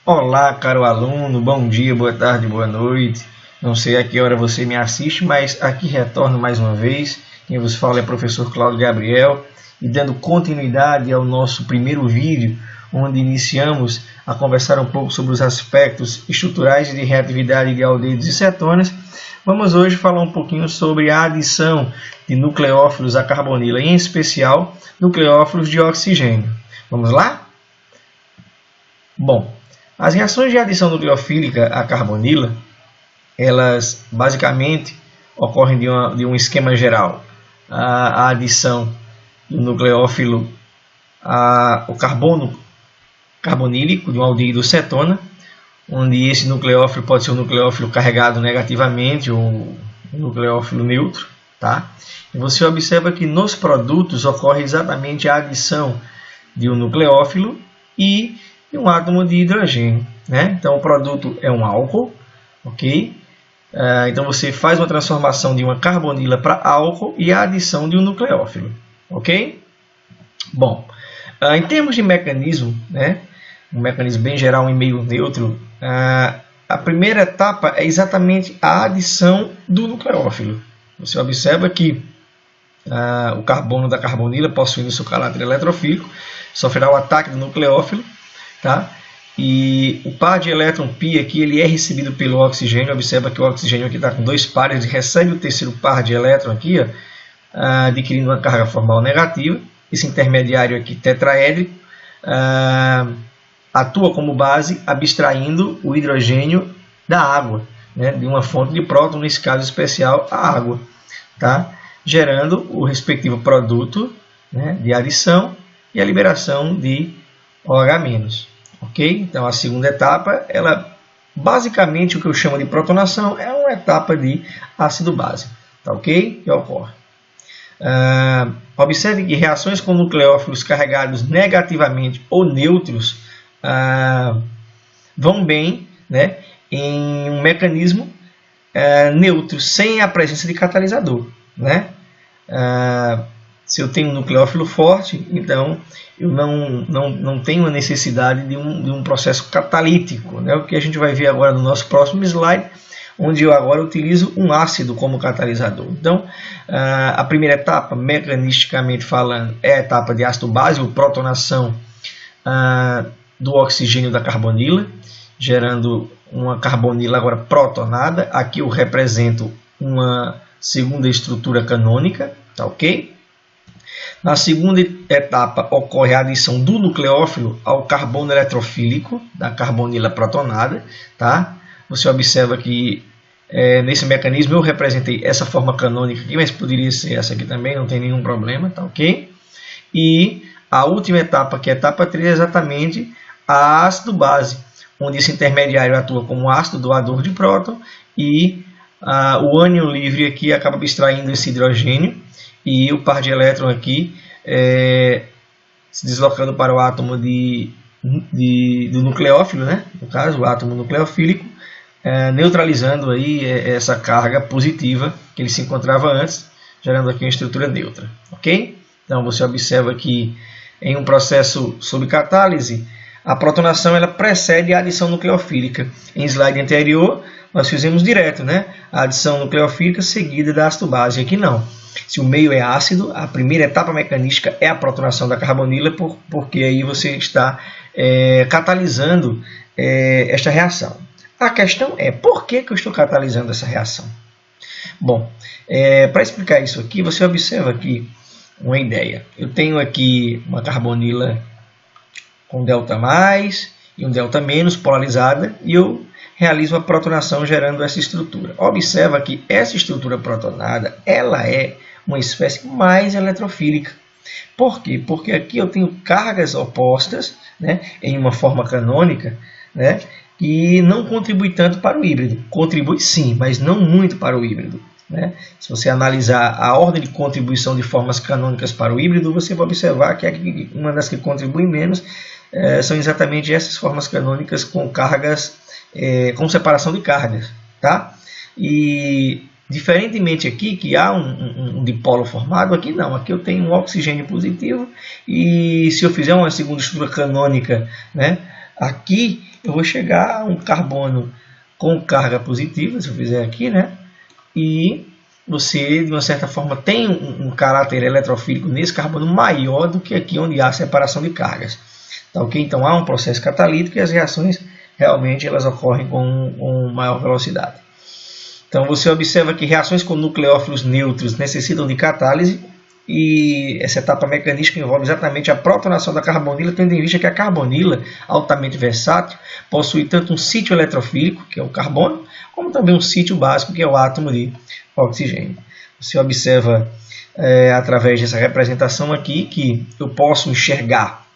Olá, caro aluno, bom dia, boa tarde, boa noite. Não sei a que hora você me assiste, mas aqui retorno mais uma vez. Quem vos fala é o professor Cláudio Gabriel e dando continuidade ao nosso primeiro vídeo, onde iniciamos a conversar um pouco sobre os aspectos estruturais de reatividade de aldeídos e cetonas. Vamos hoje falar um pouquinho sobre a adição de nucleófilos à carbonila, em especial nucleófilos de oxigênio. Vamos lá? Bom, as reações de adição nucleofílica à carbonila, elas basicamente ocorrem de um esquema geral. A adição do nucleófilo ao carbono carbonílico de um aldeído cetona, onde esse nucleófilo pode ser um nucleófilo carregado negativamente ou um nucleófilo neutro, tá? E você observa que nos produtos ocorre exatamente a adição de um nucleófilo e um átomo de hidrogênio, né? Então o produto é um álcool, ok? Então você faz uma transformação de uma carbonila para álcool e a adição de um nucleófilo, ok? Bom, em termos de mecanismo, né? Um mecanismo bem geral em meio neutro, a primeira etapa é exatamente a adição do nucleófilo. Você observa que o carbono da carbonila, possuindo seu caráter eletrofílico, sofrerá o ataque do nucleófilo, tá? E o par de elétron π aqui ele é recebido pelo oxigênio. Observa que o oxigênio aqui está com dois pares, ele recebe o terceiro par de elétron aqui, ó, adquirindo uma carga formal negativa. Esse intermediário aqui tetraédrico atua como base, abstraindo o hidrogênio da água, né, de uma fonte de próton, nesse caso especial a água, tá? Gerando o respectivo produto, né, de adição e a liberação de OH-. Ok? Então a segunda etapa, ela basicamente o que eu chamo de protonação, é uma etapa de ácido-base, tá ok? Que ocorre. Observe que reações com nucleófilos carregados negativamente ou neutros vão bem, né, em um mecanismo neutro, sem a presença de catalisador, né? Se eu tenho um nucleófilo forte, então eu não tenho a necessidade de um processo catalítico, né? O que a gente vai ver agora no nosso próximo slide, onde eu agora utilizo um ácido como catalisador. Então, a primeira etapa, mecanisticamente falando, é a etapa de ácido-base, ou protonação do oxigênio da carbonila, gerando uma carbonila agora protonada. Aqui eu represento uma segunda estrutura canônica, tá ok? Na segunda etapa ocorre a adição do nucleófilo ao carbono eletrofílico da carbonila protonada, tá? Você observa que nesse mecanismo eu representei essa forma canônica aqui, mas poderia ser essa aqui também, não tem nenhum problema, tá ok? E a última etapa, que é a etapa 3, é exatamente a ácido-base, onde esse intermediário atua como ácido doador de próton e o ânion livre aqui acaba abstraindo esse hidrogênio e o par de elétron aqui se deslocando para o átomo do nucleófilo, né? No caso, o átomo nucleofílico, neutralizando aí essa carga positiva que ele se encontrava antes, gerando aqui uma estrutura neutra, ok? Então você observa que em um processo sob catálise, a protonação ela precede a adição nucleofílica. Em slide anterior, nós fizemos direto, né? A adição nucleofílica seguida da ácido-base. Aqui não. Se o meio é ácido, a primeira etapa mecanística é a protonação da carbonila, porque aí você está catalisando esta reação. A questão é, por que eu estou catalisando essa reação? Bom, para explicar isso aqui, você observa aqui uma ideia. Eu tenho aqui uma carbonila com delta mais e um delta menos polarizada, e eu realizo a protonação gerando essa estrutura. Observa que essa estrutura protonada, ela é uma espécie mais eletrofílica. Por quê? Porque aqui eu tenho cargas opostas, né, em uma forma canônica, né, e não contribui tanto para o híbrido. Contribui sim, mas não muito para o híbrido, né? Se você analisar a ordem de contribuição de formas canônicas para o híbrido, você vai observar que uma das que contribui menos são exatamente essas formas canônicas com cargas, com separação de cargas, tá? E diferentemente aqui, que há um dipolo formado, aqui não. Aqui eu tenho um oxigênio positivo e se eu fizer uma segunda estrutura canônica, né, Aqui eu vou chegar a um carbono com carga positiva, se eu fizer aqui, né? E você, de uma certa forma, tem um caráter eletrofílico nesse carbono maior do que aqui onde há separação de cargas. Tá, ok? Então há um processo catalítico e as reações realmente elas ocorrem com maior velocidade. Então você observa que reações com nucleófilos neutros necessitam de catálise e essa etapa mecanística envolve exatamente a protonação da carbonila, tendo em vista que a carbonila, altamente versátil, possui tanto um sítio eletrofílico, que é o carbono, como também um sítio básico, que é o átomo de oxigênio. Você observa através dessa representação aqui que eu posso enxergar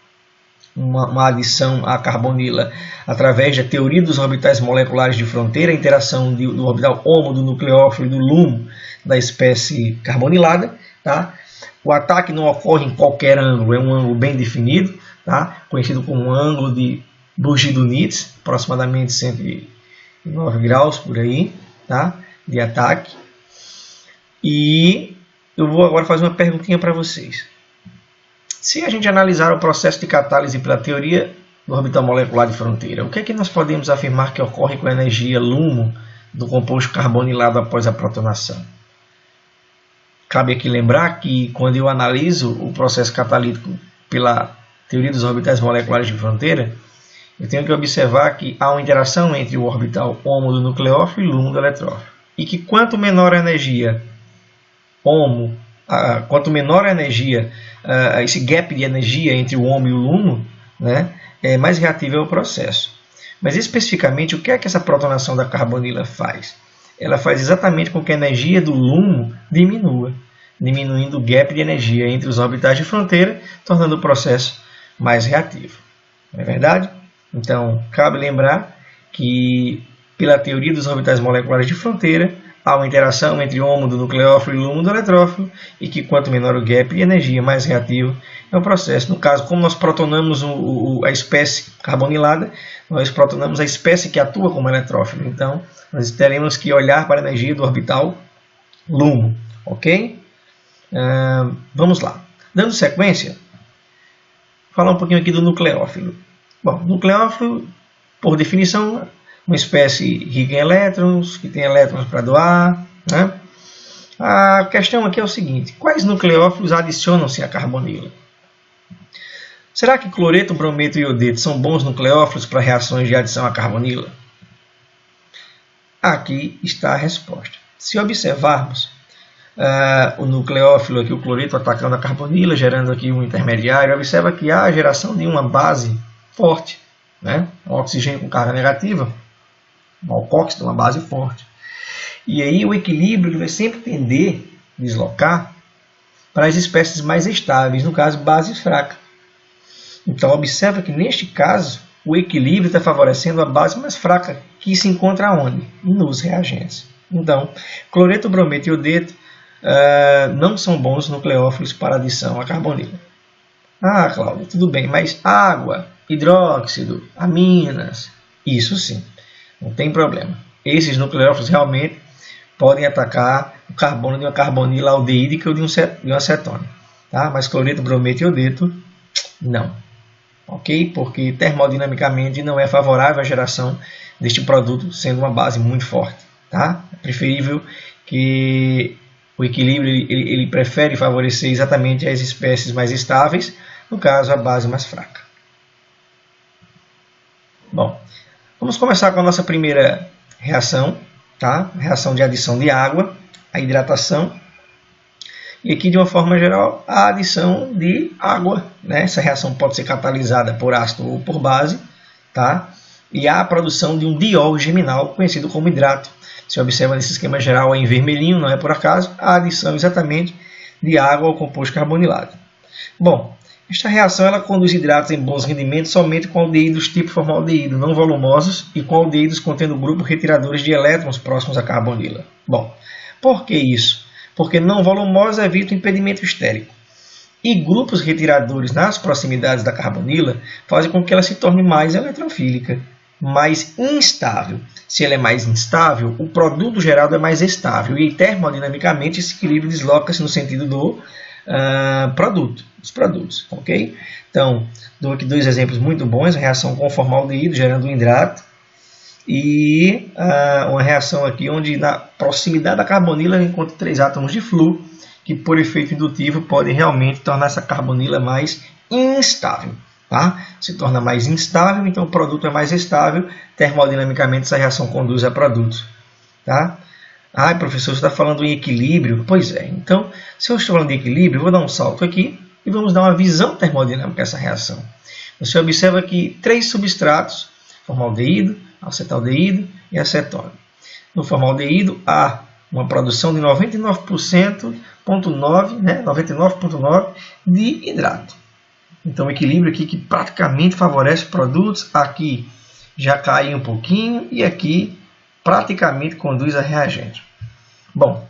uma adição à carbonila através da teoria dos orbitais moleculares de fronteira, a interação do orbital HOMO, do nucleófilo e do LUMO da espécie carbonilada. Tá? O ataque não ocorre em qualquer ângulo, é um ângulo bem definido, tá? Conhecido como ângulo de Bouguereau-Nitz, aproximadamente 109 graus por aí, tá? De ataque. E eu vou agora fazer uma perguntinha para vocês. Se a gente analisar o processo de catálise pela teoria do orbital molecular de fronteira, o que é que nós podemos afirmar que ocorre com a energia LUMO do composto carbonilado após a protonação? Cabe aqui lembrar que quando eu analiso o processo catalítico pela teoria dos orbitais moleculares de fronteira, eu tenho que observar que há uma interação entre o orbital HOMO do nucleófilo e LUMO do eletrófilo. E que quanto menor a energia HOMO, quanto menor a energia, esse gap de energia entre o HOMO e o LUMO, né, mais reativo é o processo. Mas especificamente, o que é que essa protonação da carbonila faz? Ela faz exatamente com que a energia do LUMO diminua, diminuindo o gap de energia entre os orbitais de fronteira, tornando o processo mais reativo. Não é verdade? Então, cabe lembrar que, pela teoria dos orbitais moleculares de fronteira, há uma interação entre o HOMO do nucleófilo e o LUMO do eletrófilo, e que quanto menor o gap de energia, mais reativo é o processo. No caso, como nós protonamos a espécie carbonilada, nós protonamos a espécie que atua como eletrófilo. Então, nós teremos que olhar para a energia do orbital LUMO. Ok? Vamos lá. Dando sequência, falar um pouquinho aqui do nucleófilo. Bom, nucleófilo, por definição, uma espécie rica em elétrons, que tem elétrons para doar. Né? A questão aqui é o seguinte: quais nucleófilos adicionam-se à carbonila? Será que cloreto, brometo e iodeto são bons nucleófilos para reações de adição à carbonila? Aqui está a resposta. Se observarmos o nucleófilo, aqui, o cloreto atacando a carbonila, gerando aqui um intermediário, observa que há a geração de uma base forte, né? Um oxigênio com carga negativa, um alcóxido, uma base forte. E aí o equilíbrio vai sempre tender a deslocar para as espécies mais estáveis, no caso, base fraca. Então, observa que neste caso, o equilíbrio está favorecendo a base mais fraca, que se encontra onde? Nos reagentes. Então, cloreto, brometo e iodeto não são bons nucleófilos para adição à carbonila. Ah, Cláudio, tudo bem, mas água, hidróxido, aminas, isso sim, não tem problema. Esses nucleófilos realmente podem atacar o carbono de uma carbonila aldeídica ou de uma cetona. Tá? Mas cloreto, brometo e iodeto, não. Ok? Porque termodinamicamente não é favorável à geração deste produto, sendo uma base muito forte. Tá? É preferível que o equilíbrio ele prefere favorecer exatamente as espécies mais estáveis, no caso a base mais fraca. Bom, vamos começar com a nossa primeira reação, tá? Reação de adição de água, a hidratação. E aqui, de uma forma geral, a adição de água, né? Essa reação pode ser catalisada por ácido ou por base, tá? E há a produção de um diol geminal, conhecido como hidrato. Se observa nesse esquema geral em vermelhinho, não é por acaso, a adição exatamente de água ao composto carbonilado. Bom, esta reação ela conduz hidratos em bons rendimentos somente com aldeídos tipo formaldeído, não volumosos, e com aldeídos contendo grupos retiradores de elétrons próximos à carbonila. Bom, por que isso? Porque não volumosos evitam impedimento estérico. E grupos retiradores nas proximidades da carbonila fazem com que ela se torne mais eletrofílica, mais instável. Se ela é mais instável, o produto gerado é mais estável e termodinamicamente esse equilíbrio desloca-se no sentido do os produtos, ok? Então, dou aqui dois exemplos muito bons, a reação com formaldeído gerando um hidrato e uma reação aqui onde na proximidade da carbonila encontra 3 átomos de flúor que por efeito indutivo podem realmente tornar essa carbonila mais instável. Tá? Se torna mais instável, então o produto é mais estável, termodinamicamente essa reação conduz a produtos. Tá? Professor, você está falando em equilíbrio? Pois é, então se eu estou falando de equilíbrio, eu vou dar um salto aqui e vamos dar uma visão termodinâmica dessa reação. Você observa aqui 3 substratos, formaldeído, acetaldeído e acetona. No formaldeído há uma produção de 99,9%, né? 99,9% de hidrato. Então, equilíbrio aqui que praticamente favorece produtos. Aqui já cai um pouquinho e aqui praticamente conduz a reagente. Bom,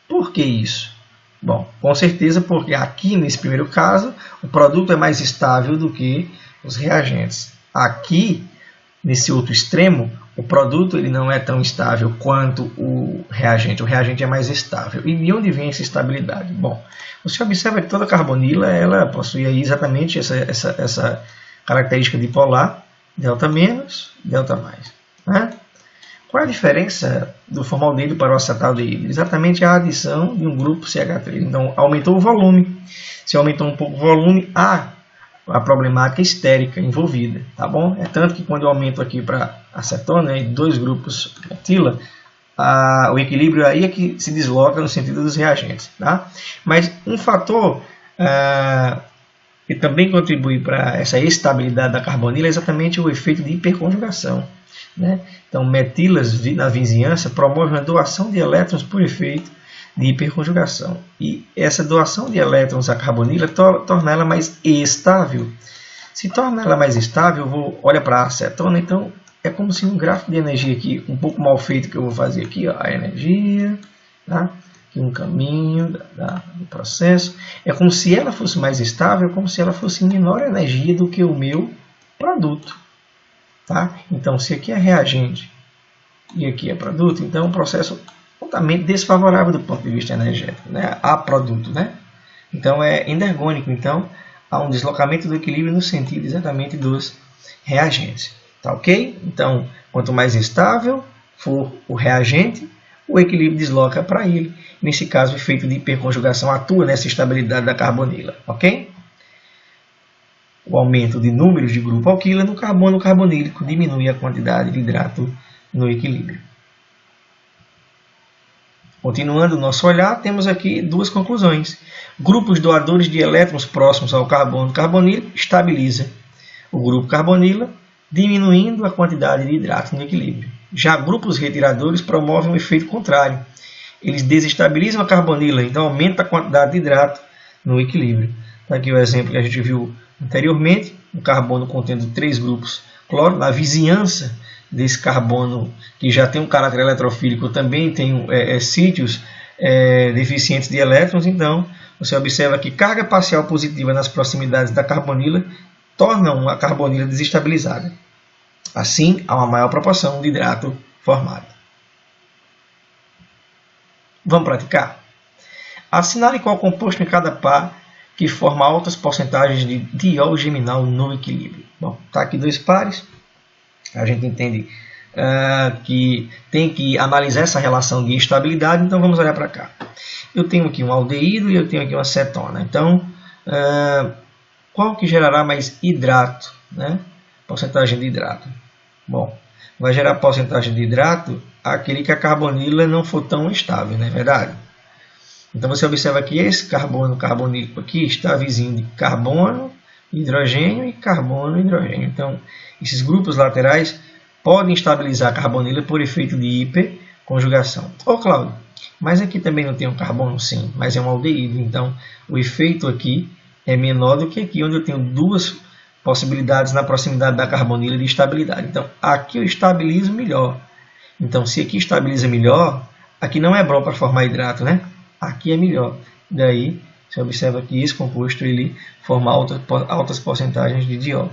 por que isso? Bom, com certeza porque aqui nesse primeiro caso o produto é mais estável do que os reagentes. Aqui, nesse outro extremo, o produto ele não é tão estável quanto o reagente. O reagente é mais estável. E de onde vem essa estabilidade? Bom, você observa que toda carbonila ela possui aí exatamente essa característica dipolar, delta menos, delta mais. Né? Qual é a diferença do formaldeído para o acetaldeído? Exatamente a adição de um grupo CH3. Então, aumentou o volume. Se aumentou um pouco o volume, há a problemática estérica envolvida, tá bom? É tanto que quando eu aumento aqui para acetona, né, 2 grupos metila, o equilíbrio aí é que se desloca no sentido dos reagentes, tá? Mas um fator que também contribui para essa estabilidade da carbonila é exatamente o efeito de hiperconjugação, né? Então, metilas na vizinhança promovem a doação de elétrons por efeito de hiperconjugação. E essa doação de elétrons à carbonila torna ela mais estável. Se torna ela mais estável, olha para a acetona, então é como se um gráfico de energia aqui, um pouco mal feito que eu vou fazer aqui, ó, a energia, tá? Aqui um caminho do processo. É como se ela fosse mais estável, como se ela fosse menor energia do que o meu produto. Tá? Então, se aqui é reagente e aqui é produto, então o processo totalmente desfavorável do ponto de vista energético, né? A produto, né? Então é endergônico, então há um deslocamento do equilíbrio no sentido exatamente dos reagentes, tá ok? Então quanto mais estável for o reagente, o equilíbrio desloca para ele. Nesse caso, o efeito de hiperconjugação atua nessa estabilidade da carbonila, ok? O aumento de números de grupo alquila no carbono carbonílico diminui a quantidade de hidrato no equilíbrio. Continuando o nosso olhar, temos aqui 2 conclusões. Grupos doadores de elétrons próximos ao carbono carbonílico estabiliza o grupo carbonila, diminuindo a quantidade de hidrato no equilíbrio. Já grupos retiradores promovem um efeito contrário. Eles desestabilizam a carbonila, então aumenta a quantidade de hidrato no equilíbrio. Aqui o exemplo que a gente viu anteriormente, um carbono contendo 3 grupos cloro, na vizinhança desse carbono que já tem um caráter eletrofílico, também tem sítios deficientes de elétrons, então você observa que carga parcial positiva nas proximidades da carbonila tornam a carbonila desestabilizada. Assim, há uma maior proporção de hidrato formado. Vamos praticar? Assinale qual composto em cada par que forma altas porcentagens de diol geminal no equilíbrio. Bom, está aqui 2 pares. A gente entende que tem que analisar essa relação de estabilidade, então vamos olhar para cá. Eu tenho aqui um aldeído e eu tenho aqui uma acetona. Então, qual que gerará mais hidrato, né? Porcentagem de hidrato. Bom, vai gerar porcentagem de hidrato aquele que a carbonila não for tão estável, não é verdade? Então você observa que esse carbono carbonílico aqui está vizinho de carbono, hidrogênio e carbono, hidrogênio. Então, esses grupos laterais podem estabilizar a carbonila por efeito de hiperconjugação. Ô Cláudio, mas aqui também não tem um carbono? Sim, mas é um aldeído. Então, o efeito aqui é menor do que aqui, onde eu tenho 2 possibilidades na proximidade da carbonila de estabilidade. Então, aqui eu estabilizo melhor. Então, se aqui estabiliza melhor, aqui não é bom para formar hidrato, né? Aqui é melhor. Daí, você observa que esse composto ele forma altas porcentagens de diol.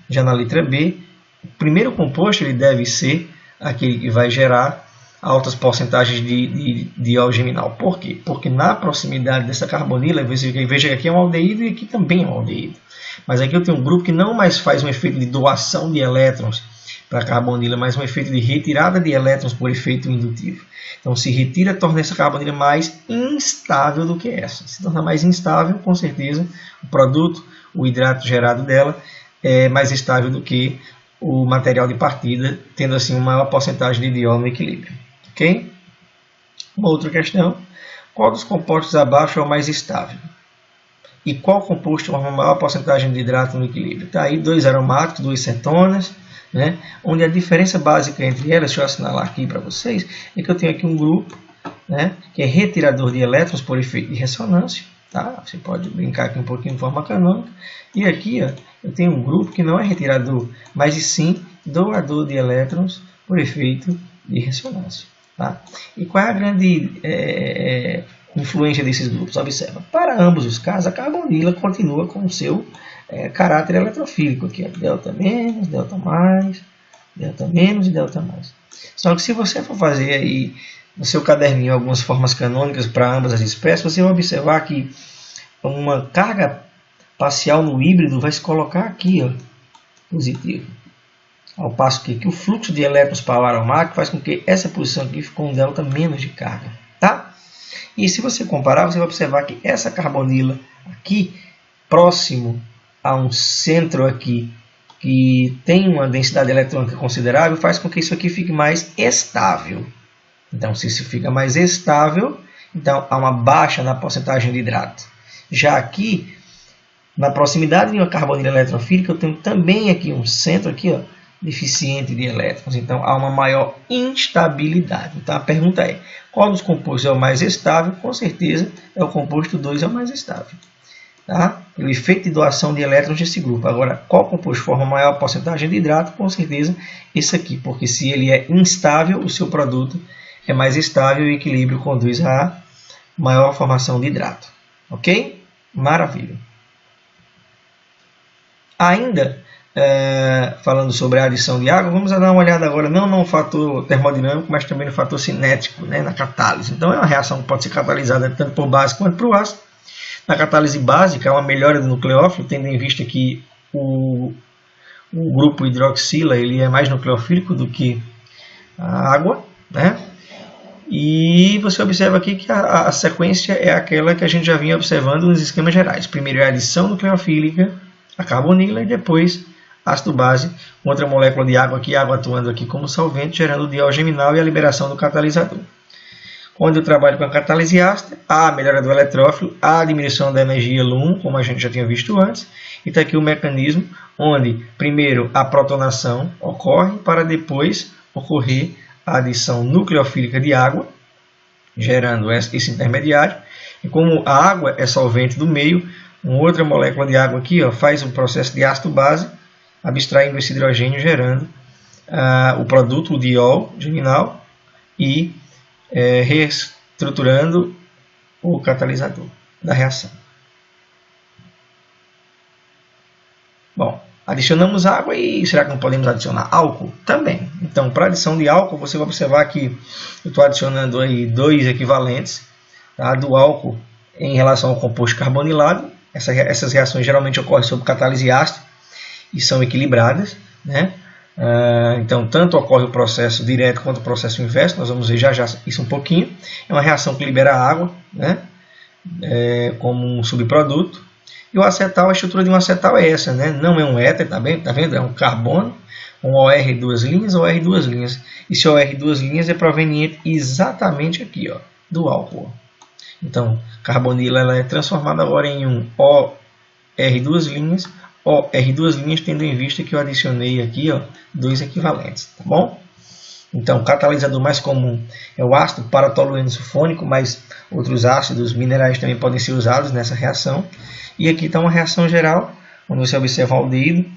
Já na letra B, o primeiro composto ele deve ser aquele que vai gerar altas porcentagens de diol geminal. Por quê? Porque na proximidade dessa carbonila, veja que aqui é um aldeído e aqui também é um aldeído. Mas aqui eu tenho um grupo que não mais faz um efeito de doação de elétrons para a carbonila, mas um efeito de retirada de elétrons por efeito indutivo. Então, se retira, torna essa carbonila mais instável do que essa. Se torna mais instável, com certeza, o produto, o hidrato gerado dela, é mais estável do que o material de partida, tendo assim uma maior porcentagem de diol no equilíbrio. Ok? Uma outra questão: qual dos compostos abaixo é o mais estável? E qual composto tem uma maior porcentagem de hidrato no equilíbrio? Está aí 2 aromáticos, 2 cetonas, né? Onde a diferença básica entre elas, deixa eu assinalar aqui para vocês, é que eu tenho aqui um grupo, né, que é retirador de elétrons por efeito de ressonância. Tá? Você pode brincar aqui um pouquinho de forma canônica. E aqui, ó, eu tenho um grupo que não é retirador, mas sim doador de elétrons por efeito de ressonância. Tá? E qual é a grande influência desses grupos? Observa, para ambos os casos, a carbonila continua com o seu caráter eletrofílico. Aqui, ó, delta menos, delta mais, delta menos e delta mais. Só que se você for fazer aí no seu caderninho algumas formas canônicas para ambas as espécies, você vai observar que uma carga parcial no híbrido vai se colocar aqui, ó, positivo. Ao passo que aqui o fluxo de elétrons para o aromático faz com que essa posição aqui fique com um delta menos de carga. Tá? E se você comparar, você vai observar que essa carbonila aqui, próximo a um centro aqui, que tem uma densidade eletrônica considerável, faz com que isso aqui fique mais estável. Então, se isso fica mais estável, então há uma baixa na porcentagem de hidrato. Já aqui, na proximidade de uma carbonila eletrofílica, eu tenho também aqui um centro aqui, ó, deficiente de elétrons. Então, há uma maior instabilidade. Então, a pergunta é, qual dos compostos é o mais estável? Com certeza, é o composto 2 é o mais estável. Tá? Pelo efeito de doação de elétrons desse grupo. Agora, qual composto forma maior porcentagem de hidrato? Com certeza, esse aqui. Porque se ele é instável, o seu produto é mais estável e o equilíbrio conduz a maior formação de hidrato. Ok? Maravilha. Ainda falando sobre a adição de água, vamos dar uma olhada agora não no fator termodinâmico, mas também no fator cinético, né, na catálise. Então é uma reação que pode ser catalisada tanto por base quanto por ácido. Na catálise básica, é uma melhora do nucleófilo, tendo em vista que o grupo hidroxila ele é mais nucleofílico do que a água, né? E você observa aqui que a sequência é aquela que a gente já vinha observando nos esquemas gerais. Primeiro é a adição nucleofílica, a carbonila, e depois ácido-base, outra molécula de água aqui, água atuando aqui como solvente, gerando o diol geminal e a liberação do catalisador. Quando eu trabalho com a catálise ácida, há a melhora do eletrófilo, há a diminuição da energia Lumen, como a gente já tinha visto antes, e está aqui o mecanismo onde primeiro a protonação ocorre para depois ocorrer a adição nucleofílica de água, gerando esse intermediário. E como a água é solvente do meio, uma outra molécula de água aqui, ó, faz um processo de ácido-base, abstraindo esse hidrogênio, gerando o produto, o diol geminal, e reestruturando o catalisador da reação. Bom, adicionamos água e será que não podemos adicionar álcool? Também. Então, para adição de álcool, você vai observar que eu estou adicionando aí 2 equivalentes, tá, do álcool em relação ao composto carbonilado. Essas reações geralmente ocorrem sob catálise ácida e são equilibradas, né? Então, tanto ocorre o processo direto quanto o processo inverso. Nós vamos ver já isso um pouquinho. É uma reação que libera água, né? Como um subproduto. E o acetal, a estrutura de um acetal é essa, né? Não é um éter, tá vendo? É um carbono, um OR duas linhas, OR duas linhas. Esse OR duas linhas é proveniente exatamente aqui, ó, do álcool. Então, carbonila ela é transformada agora em um OR duas linhas, OR duas linhas, tendo em vista que eu adicionei aqui, ó, 2 equivalentes, tá bom? Então, o catalisador mais comum é o ácido paratolueno sulfônico, mas outros ácidos minerais também podem ser usados nessa reação. E aqui está uma reação geral, onde você observa o aldeído,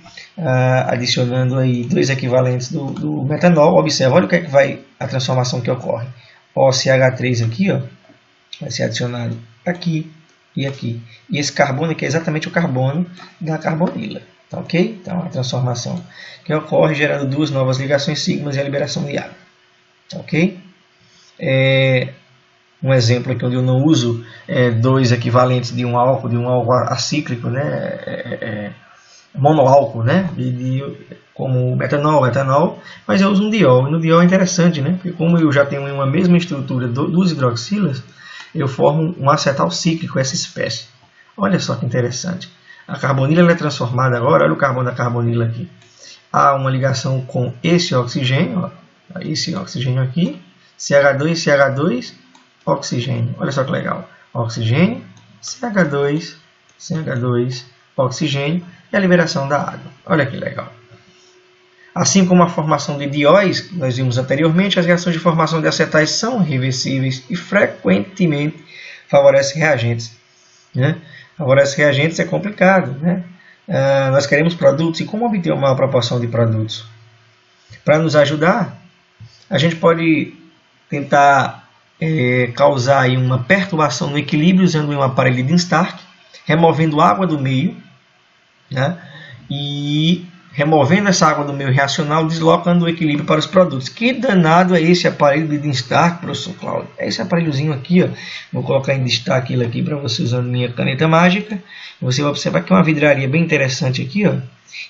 adicionando aí 2 equivalentes do metanol. Observa, olha o que é que vai a transformação que ocorre. OCH3 aqui, ó, vai ser adicionado aqui e aqui. E esse carbono aqui é exatamente o carbono da carbonila. Tá ok? Então, a transformação que ocorre gerando 2 novas ligações sigmas e a liberação de água. Tá ok? Um exemplo aqui onde eu não uso dois equivalentes de um álcool acíclico, né? Monoálcool, né? Como metanol, etanol, mas eu uso um diol. E no diol é interessante, né? Porque como eu já tenho uma mesma estrutura dos hidroxilas, eu formo um acetal cíclico, essa espécie. Olha só que interessante. A carbonila ela é transformada agora, olha o carbono da carbonila aqui. Há uma ligação com esse oxigênio, ó, esse oxigênio aqui, CH2, CH2, oxigênio. Olha só que legal. Oxigênio, CH2, CH2, oxigênio e a liberação da água. Olha que legal. Assim como a formação de dióis, que nós vimos anteriormente, as reações de formação de acetais são reversíveis e frequentemente favorecem reagentes, né? Favorecem reagentes é complicado, né? Nós queremos produtos e como obter uma maior proporção de produtos? Para nos ajudar, a gente pode tentar causar aí uma perturbação no equilíbrio usando um aparelho de Stark, removendo água do meio, né? E removendo essa água do meio reacional, deslocando o equilíbrio para os produtos. Que danado é esse aparelho de Stark, professor Cláudio? É esse aparelhozinho aqui, ó. Vou colocar em destaque ele aqui para você usando minha caneta mágica. Você vai observar que é uma vidraria bem interessante aqui, ó.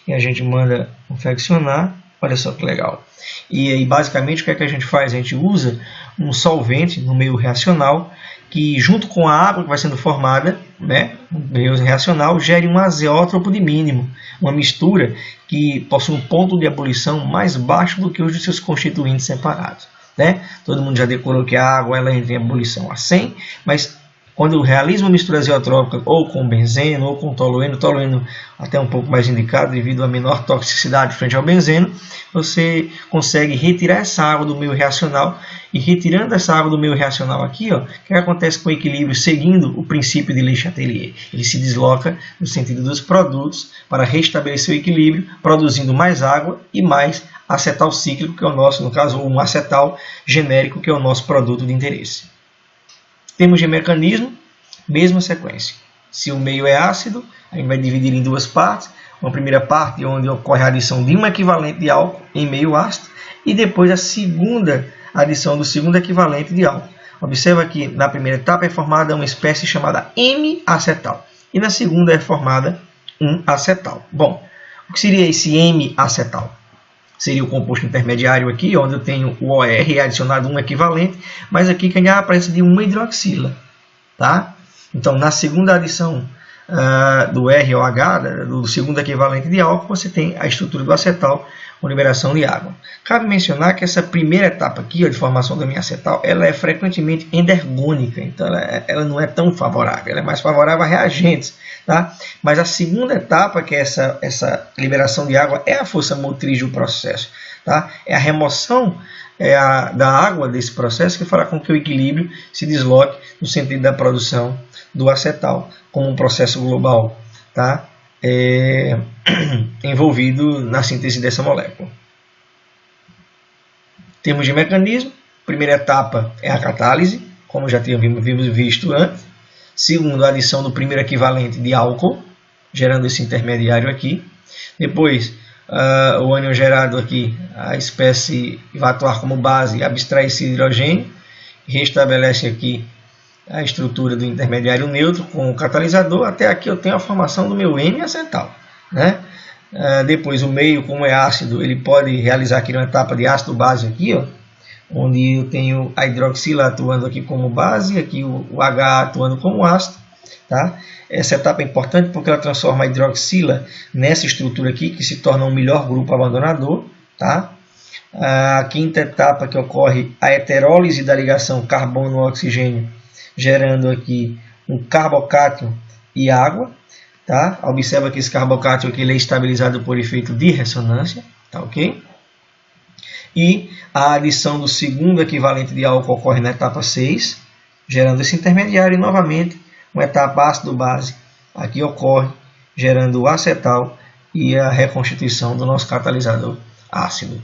E a gente manda confeccionar. Olha só que legal. E aí, basicamente, o que é que a gente faz? A gente usa um solvente no meio reacional que, junto com a água que vai sendo formada, né, no meio reacional, gere um azeótropo de mínimo, uma mistura que possui um ponto de ebulição mais baixo do que os de seus constituintes separados, né? Todo mundo já decorou que a água ela entra em ebulição a 100, mas quando realiza uma mistura azeotrópica ou com benzeno ou com tolueno até um pouco mais indicado devido à menor toxicidade frente ao benzeno, você consegue retirar essa água do meio reacional e retirando essa água do meio reacional aqui, ó, o que acontece com o equilíbrio seguindo o princípio de Le Chatelier? Ele se desloca no sentido dos produtos para restabelecer o equilíbrio, produzindo mais água e mais acetal cíclico, que é o nosso, no caso, um acetal genérico, que é o nosso produto de interesse. Termos de mecanismo, mesma sequência. Se o meio é ácido, a gente vai dividir em duas partes. Uma primeira parte onde ocorre a adição de um equivalente de álcool em meio ácido e depois a segunda adição do segundo equivalente de álcool. Observa que na primeira etapa é formada uma espécie chamada M-acetal e na segunda é formada um acetal. Bom, o que seria esse M-acetal? Seria o composto intermediário aqui, onde eu tenho o OR adicionado um equivalente, mas aqui que a presença de uma hidroxila, tá? Então, na segunda adição do ROH, do segundo equivalente de álcool, você tem a estrutura do acetal com liberação de água. Cabe mencionar que essa primeira etapa aqui, ó, de formação do acetal, ela é frequentemente endergônica, então ela não é tão favorável, ela é mais favorável a reagentes, tá? Mas a segunda etapa, que é essa liberação de água, é a força motriz do processo, tá? É a remoção da água desse processo que fará com que o equilíbrio se desloque no sentido da produção do acetal, como um processo global, tá? Envolvido na síntese dessa molécula. Em termos de mecanismo, primeira etapa é a catálise, como já tínhamos visto antes. Segundo, a adição do primeiro equivalente de álcool, gerando esse intermediário aqui. Depois, o ânion gerado aqui, a espécie vai atuar como base, abstrai esse hidrogênio, restabelece aqui a estrutura do intermediário neutro com o catalisador. Até aqui eu tenho a formação do meu M-acetal, né? Depois o meio, como é ácido, ele pode realizar aqui uma etapa de ácido-base aqui, ó, onde eu tenho a hidroxila atuando aqui como base, aqui o H atuando como ácido, tá? Essa etapa é importante porque ela transforma a hidroxila nessa estrutura aqui, que se torna um melhor grupo abandonador, tá? A quinta etapa que ocorre a heterólise da ligação carbono-oxigênio, gerando aqui um carbocátion e água, tá? Observa que esse carbocátion aqui ele é estabilizado por efeito de ressonância, tá ok? E a adição do segundo equivalente de álcool ocorre na etapa 6, gerando esse intermediário e novamente uma etapa ácido-base aqui ocorre, gerando o acetal e a reconstituição do nosso catalisador ácido.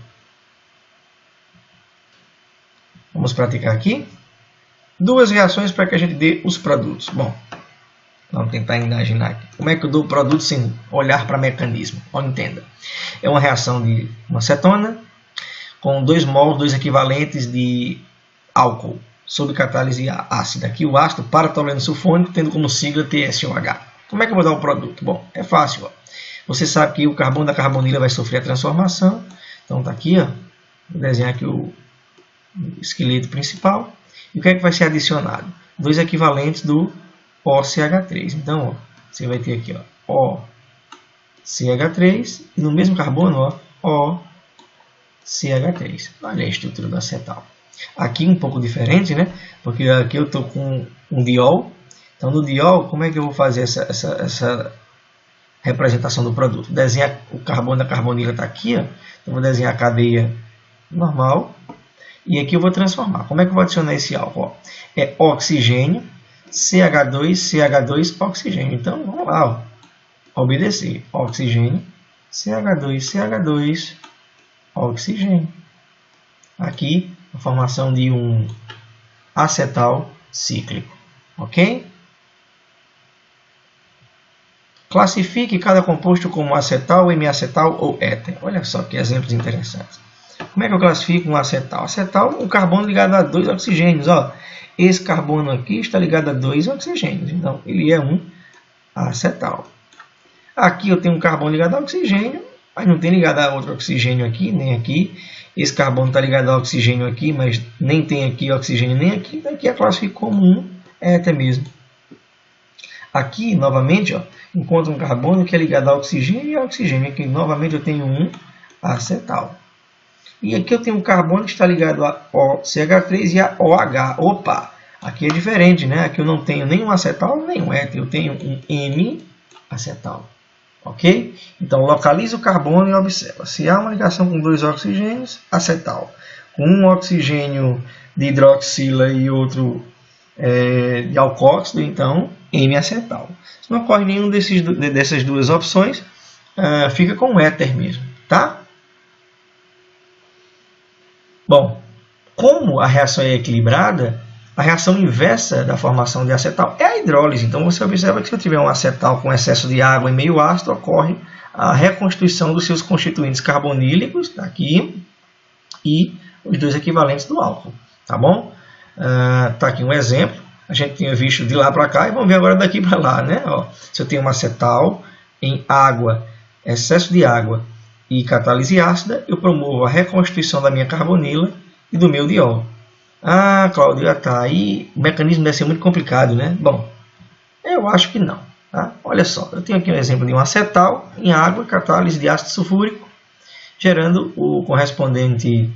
Vamos praticar aqui. Duas reações para que a gente dê os produtos. Bom, vamos tentar imaginar aqui. Como é que eu dou o produto sem olhar para mecanismo? Ó, entenda. É uma reação de uma acetona com 2 mols, 2 equivalentes de álcool sob catálise ácida. Aqui o ácido para-tolueno sulfônico, tendo como sigla TSOH. Como é que eu vou dar o produto? Bom, é fácil. Ó. Você sabe que o carbono da carbonila vai sofrer a transformação. Então está aqui, ó. Vou desenhar aqui o esqueleto principal. E o que é que vai ser adicionado? 2 equivalentes do OCH3. Então, ó, você vai ter aqui, ó, OCH3 e no mesmo carbono, ó, OCH3. Olha a estrutura do acetal. Aqui um pouco diferente, né? Porque aqui eu estou com um diol. Então, no diol, como é que eu vou fazer essa representação do produto? Desenhar o carbono da carbonila está aqui, ó. Então, vou desenhar a cadeia normal. E aqui eu vou transformar. Como é que eu vou adicionar esse álcool? Ó? É oxigênio, CH2, CH2, oxigênio. Então, vamos lá, ó. Obedecer. Oxigênio, CH2, CH2, oxigênio. Aqui, a formação de um acetal cíclico. Ok? Classifique cada composto como acetal, hemiacetal ou éter. Olha só que exemplos interessantes. Como é que eu classifico um acetal? Acetal, um carbono ligado a 2 oxigênios. Ó. Esse carbono aqui está ligado a 2 oxigênios. Então, ele é um acetal. Aqui eu tenho um carbono ligado a oxigênio, mas não tem ligado a outro oxigênio aqui, nem aqui. Esse carbono está ligado a oxigênio aqui, mas nem tem aqui oxigênio nem aqui. Então, aqui eu classifico como um éter mesmo. Aqui, novamente, ó, encontro um carbono que é ligado a oxigênio e a oxigênio. Aqui, novamente, eu tenho um acetal. E aqui eu tenho um carbono que está ligado a OCH3 e a OH. Opa! Aqui é diferente, né? Aqui eu não tenho nem um acetal, nem um éter. Eu tenho um M-acetal. Ok? Então, localiza o carbono e observa. Se há uma ligação com 2 oxigênios, acetal. Com um oxigênio de hidroxila e outro de alcóxido, então, M-acetal. Se não ocorre nenhum dessas duas opções, fica com o éter mesmo. Tá? Bom, como a reação é equilibrada, a reação inversa da formação de acetal é a hidrólise. Então, você observa que se eu tiver um acetal com excesso de água e meio ácido, ocorre a reconstituição dos seus constituintes carbonílicos, tá aqui, e os 2 equivalentes do álcool. Tá bom? Tá aqui um exemplo. A gente tinha visto de lá para cá e vamos ver agora daqui para lá. Né? Ó, se eu tenho um acetal em água, excesso de água e catálise ácida, eu promovo a reconstituição da minha carbonila e do meu diol. Ah, Cláudio, tá. Aí o mecanismo deve ser muito complicado, né? Bom, eu acho que não. Tá? Olha só, eu tenho aqui um exemplo de um acetal em água, catálise de ácido sulfúrico, gerando o correspondente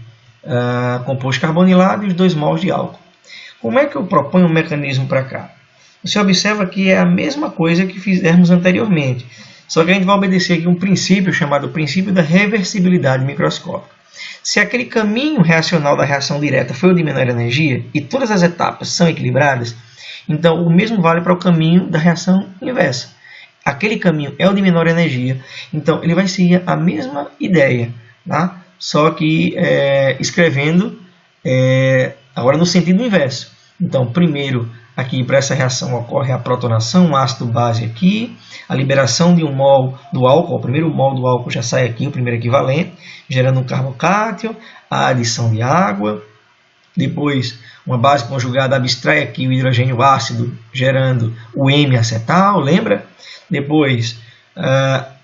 composto carbonilado e os 2 mols de álcool. Como é que eu proponho um mecanismo para cá? Você observa que é a mesma coisa que fizemos anteriormente, só que a gente vai obedecer aqui um princípio chamado princípio da reversibilidade microscópica. Se aquele caminho reacional da reação direta foi o de menor energia e todas as etapas são equilibradas, então o mesmo vale para o caminho da reação inversa. Aquele caminho é o de menor energia, então ele vai seguir a mesma ideia, tá? Só que escrevendo agora no sentido inverso. Então, primeiro, aqui para essa reação ocorre a protonação, um ácido-base aqui, a liberação de um mol do álcool, o primeiro mol do álcool já sai aqui, o primeiro equivalente, gerando um carbocátion, a adição de água, depois uma base conjugada abstrai aqui o hidrogênio ácido, gerando o M-acetal, lembra? Depois,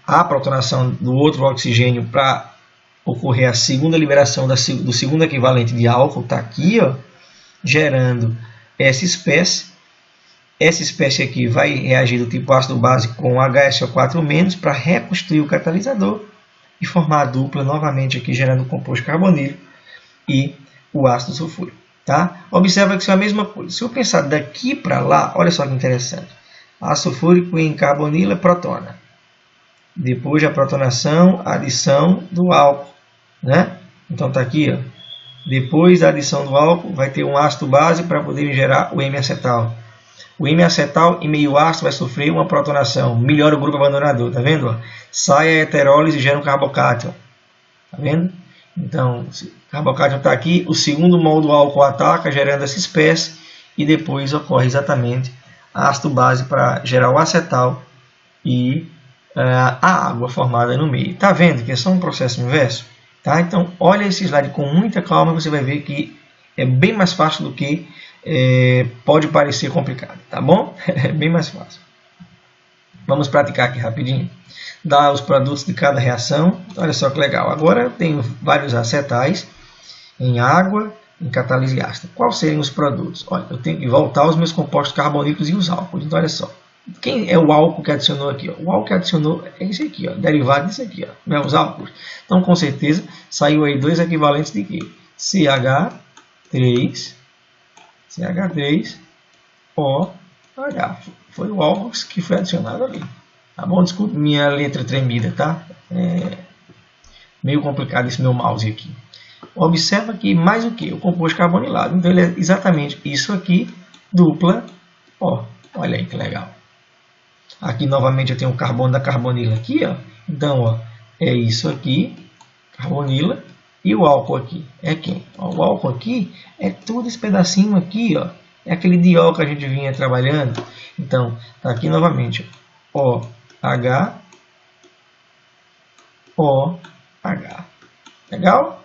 a protonação do outro oxigênio para ocorrer a segunda liberação do segundo equivalente de álcool, está aqui, ó, gerando essa espécie. Essa espécie aqui vai reagir do tipo ácido-base com HSO4- para reconstruir o catalisador e formar a dupla novamente aqui, gerando o composto carbonílico e o ácido sulfúrico. Tá? Observa que isso é a mesma coisa. Se eu pensar daqui para lá, olha só que interessante. Ácido sulfúrico em carbonila protona. Depois da protonação, adição do álcool. Né? Então está aqui, ó. Depois da adição do álcool, vai ter um ácido base para poder gerar o M-acetal. O M-acetal em meio ácido vai sofrer uma protonação, melhora o grupo abandonador, tá vendo? Sai a heterólise e gera um carbocátion. Tá vendo? Então, o carbocátion está aqui, o segundo mol do álcool ataca, gerando essa espécie, e depois ocorre exatamente ácido base para gerar o acetal e a água formada no meio. Tá vendo que é só um processo inverso? Tá? Então, olha esse slide com muita calma, você vai ver que É bem mais fácil do que pode parecer complicado, tá bom? É bem mais fácil. Vamos praticar aqui rapidinho. Dá os produtos de cada reação. Olha só que legal. Agora eu tenho vários acetais em água, em catalise ácida. Quais seriam os produtos? Olha, eu tenho que voltar aos meus compostos carbonílicos e os álcools. Então, olha só. Quem é o álcool que adicionou aqui? Ó? O álcool que adicionou é esse aqui, ó, derivado disso aqui, ó, né, os álcools. Então, com certeza, saiu aí dois equivalentes de quê? CH3, OH. Foi o álcool que foi adicionado ali. Tá bom? Desculpe minha letra tremida, tá? É meio complicado esse meu mouse aqui. Observa aqui mais o que? O composto carbonilado. Então, ele é exatamente isso aqui, dupla O. Olha aí que legal. Aqui, novamente, eu tenho o carbono da carbonila aqui, ó. Então, ó, é isso aqui, carbonila, e o álcool aqui é quem? Ó, o álcool aqui é todo esse pedacinho aqui, ó. É aquele diol que a gente vinha trabalhando. Então, tá aqui novamente, OH, OH. Legal?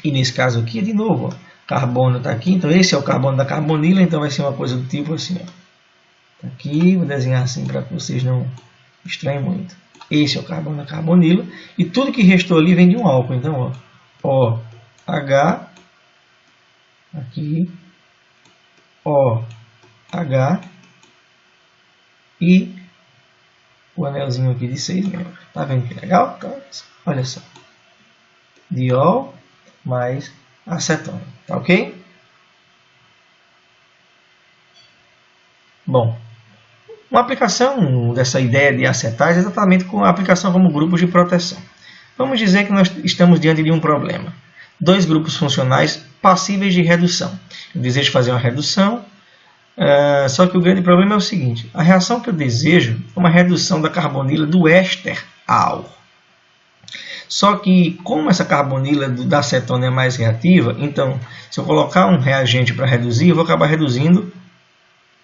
E nesse caso aqui, de novo, ó, carbono está aqui. Então, esse é o carbono da carbonila. Então, vai ser uma coisa do tipo assim, ó. Tá aqui, vou desenhar assim para que vocês não estranhem muito. Esse é o carbono da carbonila. E tudo que restou ali vem de um álcool. Então, ó, OH, aqui, OH, e o anelzinho aqui de 6 membros. Tá vendo que legal? Então, olha só. Diol mais acetona. Tá ok? Bom, uma aplicação dessa ideia de acetais é exatamente com a aplicação como grupos de proteção. Vamos dizer que nós estamos diante de um problema. Dois grupos funcionais passíveis de redução. Eu desejo fazer uma redução, só que o grande problema é o seguinte. A reação que eu desejo é uma redução da carbonila do éster a álcool. Só que, como essa carbonila da acetona é mais reativa, então, se eu colocar um reagente para reduzir, eu vou acabar reduzindo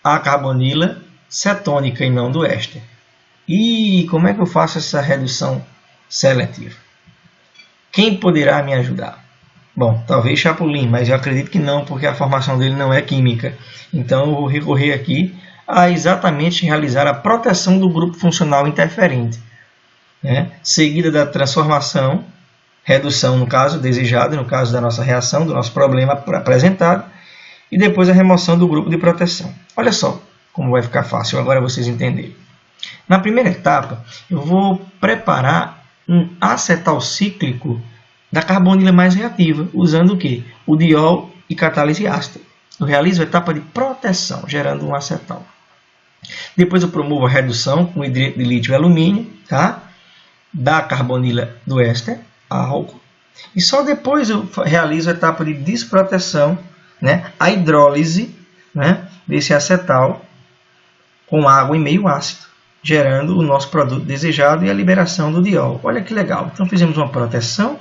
a carbonila cetônica e não do éster. E como é que eu faço essa redução seletiva? Quem poderá me ajudar? Bom, talvez Chapolin, mas eu acredito que não, porque a formação dele não é química. Então, eu vou recorrer aqui a exatamente realizar a proteção do grupo funcional interferente, né? Seguida da transformação, redução no caso desejado, no caso da nossa reação, do nosso problema apresentado, e depois a remoção do grupo de proteção. Olha só como vai ficar fácil agora vocês entenderem. Na primeira etapa, eu vou preparar um acetal cíclico da carbonila mais reativa, usando o quê? O diol e catalise ácida. Eu realizo a etapa de proteção, gerando um acetal. Depois eu promovo a redução com hidreto de lítio e alumínio, tá? Da carbonila do éster, álcool. E só depois eu realizo a etapa de desproteção, né? A hidrólise, né? Desse acetal com água e meio ácido, gerando o nosso produto desejado e a liberação do diol. Olha que legal. Então fizemos uma proteção,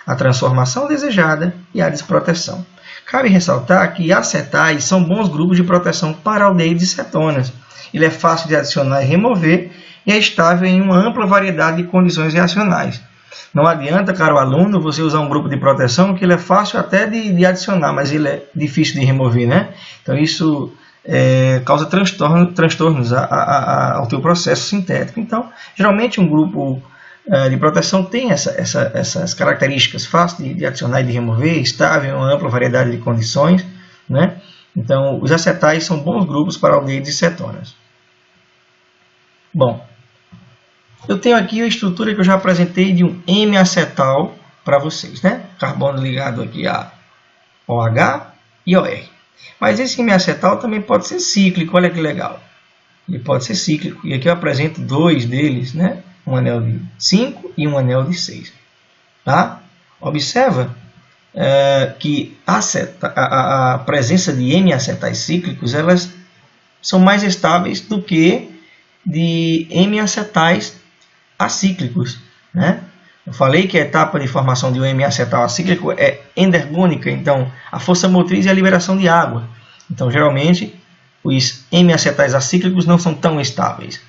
a transformação desejada e a desproteção. Cabe ressaltar que acetais são bons grupos de proteção para aldeídos e cetonas. Ele é fácil de adicionar e remover e é estável em uma ampla variedade de condições reacionais. Não adianta, caro aluno, você usar um grupo de proteção que ele é fácil até de adicionar, mas ele é difícil de remover, né? Então isso causa transtornos ao teu processo sintético. Então, geralmente um grupo de proteção tem essas características, fácil de adicionar e de remover, estável em uma ampla variedade de condições, né? Então, os acetais são bons grupos para aldeídos e cetonas. Bom, eu tenho aqui a estrutura que eu já apresentei de um M-acetal para vocês, né? Carbono ligado aqui a OH e OR. Mas esse M-acetal também pode ser cíclico, olha que legal. Ele pode ser cíclico, e aqui eu apresento dois deles, né? Um anel de 5 e um anel de 6. Tá? Observa que a presença de M-acetais cíclicos, elas são mais estáveis do que de M-acetais acíclicos, né? Eu falei que a etapa de formação de um M-acetal acíclico é endergônica, então a força motriz é a liberação de água. Então, geralmente, os M-acetais acíclicos não são tão estáveis,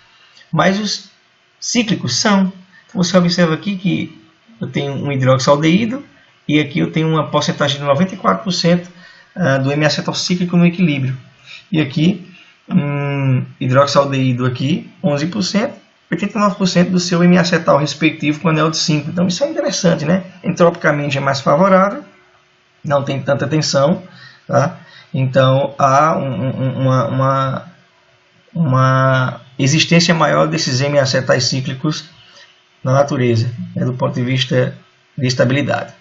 mas os cíclicos são. Então, você observa aqui que eu tenho um hidroxaldeído e aqui eu tenho uma porcentagem de 94% do M-acetal cíclico no equilíbrio. E aqui, hidroxaldeído aqui, 11%, 89% do seu M-acetal respectivo com anel de 5. Então isso é interessante, né? Entropicamente é mais favorável, não tem tanta tensão, tá? Então há uma existência maior desses M-acetais cíclicos na natureza, né, do ponto de vista de estabilidade.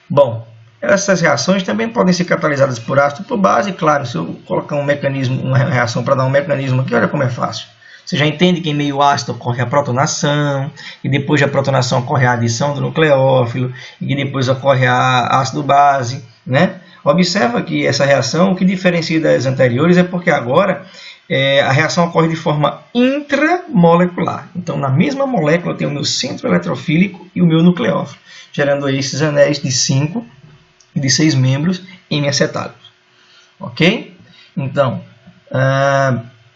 Bom, essas reações também podem ser catalisadas por ácido por base. Claro, se eu colocar um mecanismo, uma reação para dar um mecanismo aqui, olha como é fácil. Você já entende que em meio ácido ocorre a protonação, e depois da protonação ocorre a adição do nucleófilo, e que depois ocorre a ácido-base, né? Observa que essa reação, o que diferencia das anteriores é porque agora a reação ocorre de forma intramolecular. Então, na mesma molécula tem o meu centro eletrofílico e o meu nucleófilo, gerando aí esses anéis de 5 e de 6 membros M-acetálicos. Ok? Então,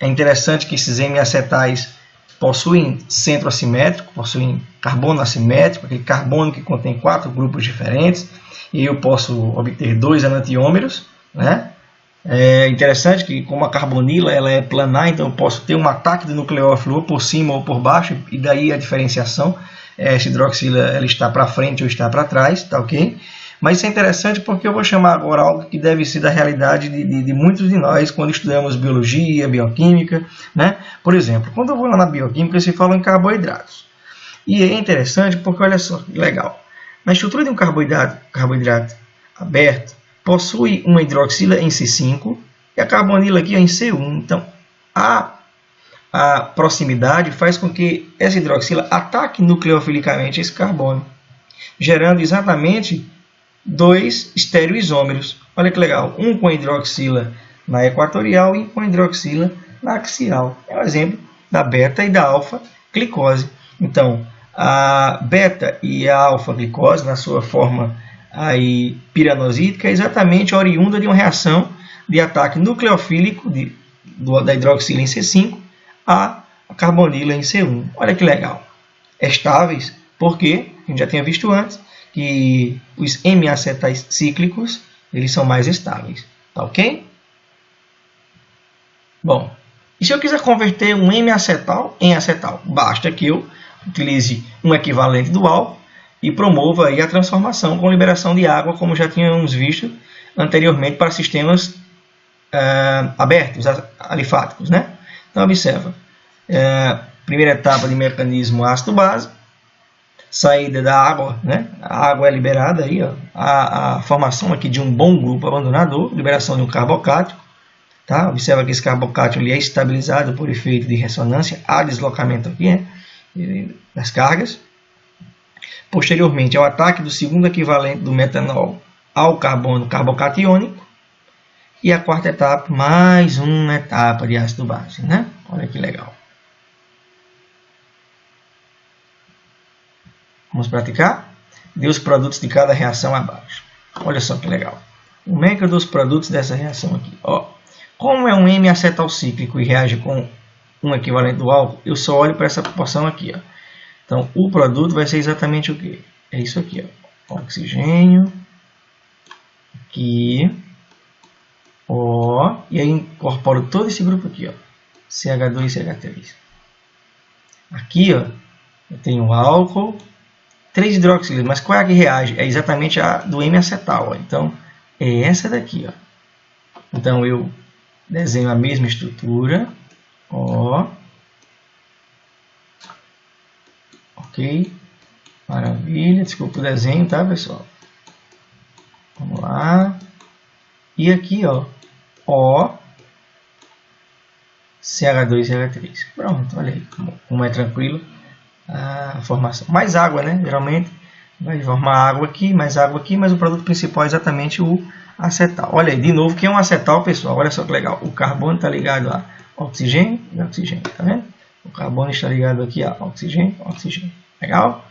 é interessante que esses M-acetais possuem centro assimétrico, possuem carbono assimétrico, aquele carbono que contém 4 grupos diferentes, e eu posso obter 2 enantiômeros, né? É interessante que, como a carbonila ela é planar, então eu posso ter um ataque do nucleófilo ou por cima ou por baixo, e daí a diferenciação, essa hidroxila ela está para frente ou está para trás, tá ok? Mas isso é interessante porque eu vou chamar agora algo que deve ser da realidade de muitos de nós quando estudamos biologia, bioquímica, né? Por exemplo, quando eu vou lá na bioquímica, se fala em carboidratos. E é interessante porque, olha só, que legal. Na estrutura de um carboidrato aberto, possui uma hidroxila em C5 e a carbonila aqui em C1. Então, a proximidade faz com que essa hidroxila ataque nucleofilicamente esse carbono, gerando exatamente 2 estereoisômeros. Olha que legal, um com hidroxila na equatorial e um com hidroxila na axial. É um exemplo da beta e da alfa-glicose. Então, a beta e a alfa-glicose, na sua forma aí piranosídica, é exatamente oriunda de uma reação de ataque nucleofílico da hidroxila em C5 a carbonila em C1. Olha que legal. Estáveis, porque a gente já tinha visto antes que os M-acetais cíclicos eles são mais estáveis. Tá ok? Bom, e se eu quiser converter um M-acetal em acetal? Basta que eu utilize um equivalente do álcool e promova aí a transformação com liberação de água, como já tínhamos visto anteriormente para sistemas abertos, alifáticos, né? Então, observa. Primeira etapa de mecanismo ácido-base, saída da água, né? A água é liberada aí, ó, a formação aqui de um bom grupo abandonador, liberação de um carbocátion, tá? Observa que esse carbocátion ele é estabilizado por efeito de ressonância, há deslocamento aqui, né? Das cargas. Posteriormente, ao ataque do segundo equivalente do metanol ao carbono carbocatiônico. E a quarta etapa, mais uma etapa de ácido-base, né? Olha que legal. Vamos praticar? Dê os produtos de cada reação abaixo. Olha só que legal. Como é que eu dou os produtos dessa reação aqui? Ó, como é um M-acetal cíclico e reage com um equivalente do álcool, eu só olho para essa proporção aqui, ó. Então, o produto vai ser exatamente o quê? É isso aqui, ó. Oxigênio. Aqui. O. E aí incorporo todo esse grupo aqui, ó. CH2 e CH3. Aqui, ó, eu tenho álcool, 3 hidroxilas. Mas qual é a que reage? É exatamente a do M-acetal, ó. Então, é essa daqui, ó. Então, eu desenho a mesma estrutura. Ó. Ok, maravilha, desculpa o desenho, tá, pessoal? Vamos lá. E aqui, ó, O, CH2 e CH3. Pronto, olha aí como é tranquilo a formação. Mais água, né? Geralmente vai formar água aqui, mais água aqui, mas o produto principal é exatamente o acetal. Olha aí, de novo, que é um acetal, pessoal. Olha só que legal. O carbono está ligado a oxigênio e oxigênio, tá vendo? O carbono está ligado aqui a oxigênio, oxigênio. Legal?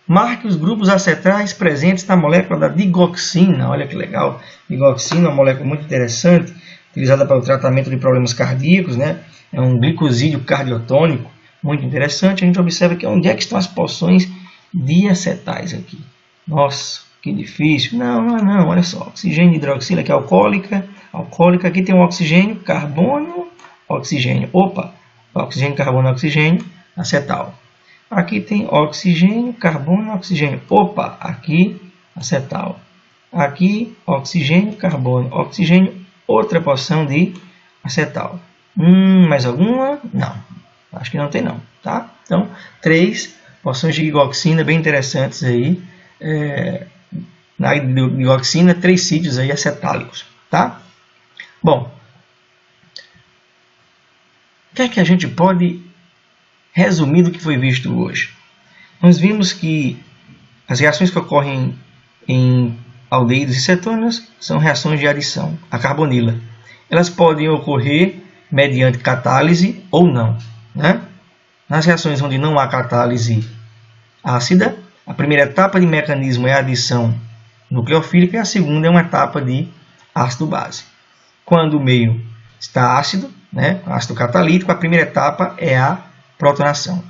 Marque os grupos acetais presentes na molécula da digoxina. Olha que legal. Digoxina é uma molécula muito interessante, utilizada para o tratamento de problemas cardíacos, né? É um glicosídeo cardiotônico, muito interessante. A gente observa que onde é que estão as porções diacetais aqui. Nossa, Que difícil. Não, não, olha só. Oxigênio e hidroxila, que é alcoólica. Alcoólica, aqui tem um oxigênio, carbono, oxigênio. Opa, oxigênio, carbono, oxigênio, acetal. Aqui tem oxigênio, carbono, oxigênio. Opa, aqui acetal. Aqui oxigênio, carbono, oxigênio, outra porção de acetal. Mais alguma? Não. Acho que não tem não, tá? Então, 3 porções de digoxina bem interessantes aí. Na digoxina, 3 sítios aí acetálicos, tá? Bom, o que é que a gente pode resumir do que foi visto hoje? Nós vimos que as reações que ocorrem em aldeídos e cetonas são reações de adição, a carbonila. Elas podem ocorrer mediante catálise ou não, né? Nas reações onde não há catálise ácida, a primeira etapa de mecanismo é a adição nucleofílica e a segunda é uma etapa de ácido-base. Quando o meio está ácido, né, ácido catalítico, a primeira etapa é a protonação.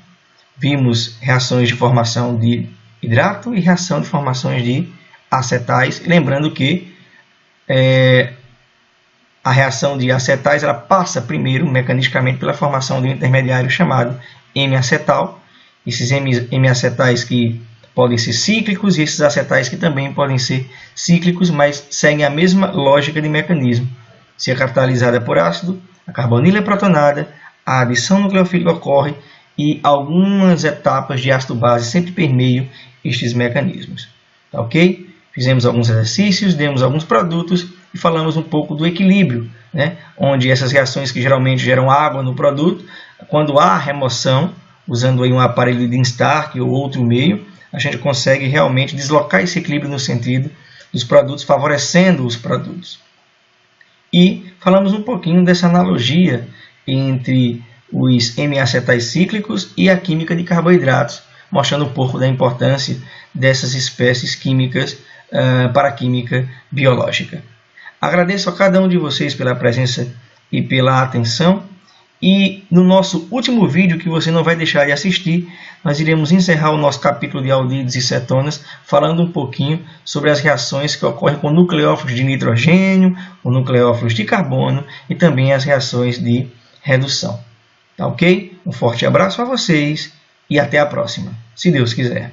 Vimos reações de formação de hidrato e reação de formações de acetais. Lembrando que a reação de acetais ela passa primeiro mecanisticamente pela formação de um intermediário chamado M-acetal. Esses M-acetais que podem ser cíclicos e esses acetais que também podem ser cíclicos, mas seguem a mesma lógica de mecanismo. Se é catalisada por ácido, a carbonila é protonada, a adição nucleofílica ocorre e algumas etapas de ácido-base sempre permeiam estes mecanismos. Tá ok? Fizemos alguns exercícios, demos alguns produtos e falamos um pouco do equilíbrio, né? Onde essas reações que geralmente geram água no produto, quando há remoção, usando aí um aparelho de Stark ou outro meio, a gente consegue realmente deslocar esse equilíbrio no sentido dos produtos, favorecendo os produtos. E falamos um pouquinho dessa analogia entre os M-acetais cíclicos e a química de carboidratos, mostrando um pouco da importância dessas espécies químicas para a química biológica. Agradeço a cada um de vocês pela presença e pela atenção. E no nosso último vídeo, que você não vai deixar de assistir, nós iremos encerrar o nosso capítulo de aldeídos e cetonas, falando um pouquinho sobre as reações que ocorrem com nucleófilos de nitrogênio, com nucleófilos de carbono e também as reações de redução. Tá ok? Um forte abraço a vocês e até a próxima, se Deus quiser.